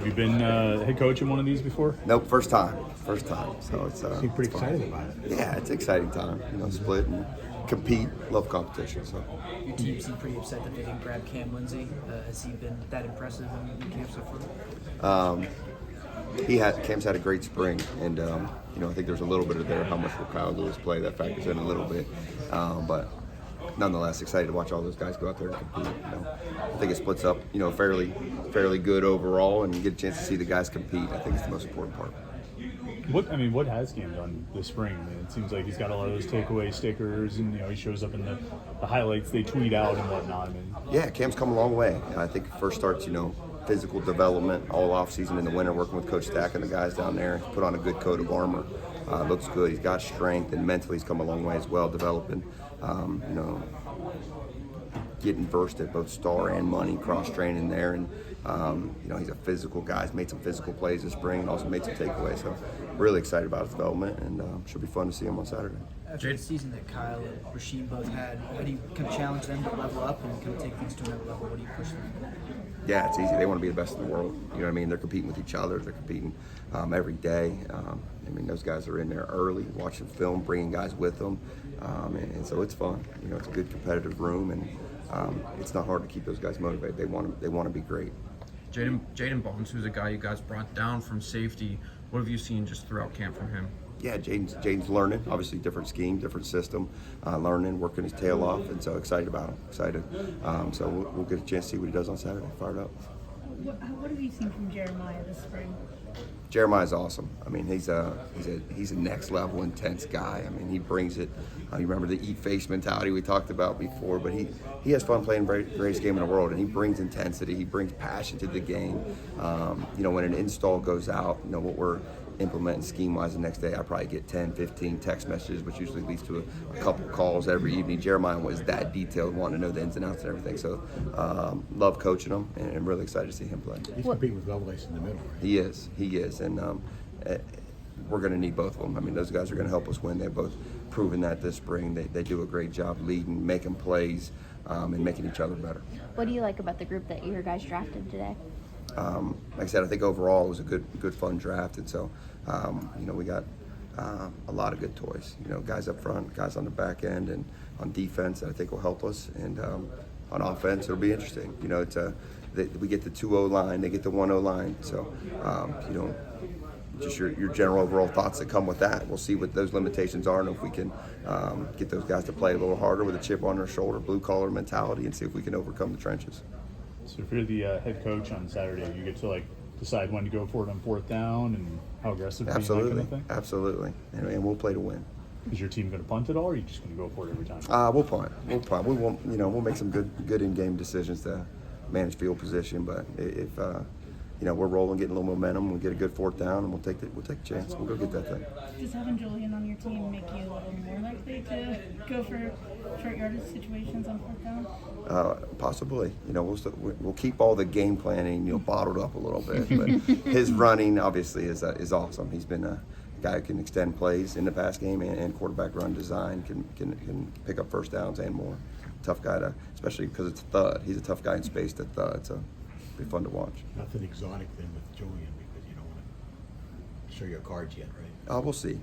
Have you been head coach in one of these before? Nope, first time. So it's Seem pretty excited about it. yeah, it's an exciting time. Split and compete. Love competition. So Your team seemed pretty upset that they didn't grab Cam Lindsey. Has he been that impressive in camp so far? Cam's had a great spring, and I think there's a little bit of there how much will Kyle Lewis play that factors in a little bit, but nonetheless excited to watch all those guys go out there and compete. I think it splits up fairly good overall, and you get a chance to see the guys compete. I think it's the most important part. What has Cam done this spring? I mean, it seems like he's got a lot of those takeaway stickers, and he shows up in the highlights they tweet out and whatnot. Yeah, Cam's come a long way. I think it first starts, physical development all off season in the winter, working with Coach Stack and the guys down there. He's put on a good coat of armor. Looks good. He's got strength, and mentally he's come a long way as well, developing. Getting versed at both star and money, cross training there, and he's a physical guy. He's made some physical plays this spring, and also made some takeaways. So really excited about his development, and should be fun to see him on Saturday. After the season that Kyle and Rasheed both had, how do you kind of challenge them to level up and kind of take things to another level? What do you push them? Yeah, it's easy. They want to be the best in the world. You know what I mean? They're competing with each other. They're competing every day. Those guys are in there early, watching film, bringing guys with them, and so it's fun. It's a good competitive room, and it's not hard to keep those guys motivated. They want to be great. Jaden Bones, who's a guy you guys brought down from safety, what have you seen just throughout camp from him? Yeah, Jaden's learning. Obviously, different scheme, different system, learning, working his tail off, and so excited about him. Excited. So we'll get a chance to see what he does on Saturday. Fired up. What have you seen from Jeremiah this spring? Jeremiah's awesome. I mean, he's a next level intense guy. I mean, he brings it. You remember the eat face mentality we talked about before, but he has fun playing the greatest game in the world, and he brings intensity. He brings passion to the game. When an install goes out, what we're implementing scheme-wise the next day, I probably get 10, 15 text messages, which usually leads to a couple calls every evening. Jeremiah was that detailed, wanting to know the ins and outs and everything. So love coaching him, and I'm really excited to see him play. He's competing with Lovelace in the middle, right? He is, and we're going to need both of them. I mean, those guys are going to help us win. They've both proven that this spring. They do a great job leading, making plays, and making each other better. What do you like about the group that your guys drafted today? Like I said, I think overall it was a good, fun draft, and so we got a lot of good toys. Guys up front, guys on the back end, and on defense that I think will help us. And on offense, it'll be interesting. We get the 2-0 line, they get the 1-0 line. So just your general overall thoughts that come with that. We'll see what those limitations are, and if we can get those guys to play a little harder with a chip on their shoulder, blue collar mentality, and see if we can overcome the trenches. So if you're the head coach on Saturday, you get to decide when to go for it on fourth down and how aggressive. Absolutely, that kind of thing? Absolutely, and we'll play to win. Is your team going to punt at all, or are you just going to go for it every time? We'll punt. We won't. We'll make some good in-game decisions to manage field position. But if we're rolling, getting a little momentum, we get a good fourth down, and we'll take a chance. We'll go get that thing. Does having Julian on your team make you a little more likely to go for short yardage situations on fourth down? Possibly. We'll keep all the game planning bottled up a little bit. But his running obviously is awesome. He's been a guy who can extend plays in the pass game and quarterback run design, can pick up first downs and more. Tough guy to, especially because it's a thud. He's a tough guy in space to thud. So it'll be fun to watch. Nothing exotic then with Julian because you don't want to show your cards yet, right? We'll see.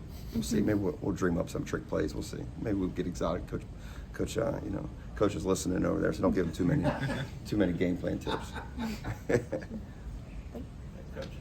Maybe we'll dream up some trick plays. We'll see. Maybe we'll get exotic. Coach is listening over there, so don't give him too many game plan tips.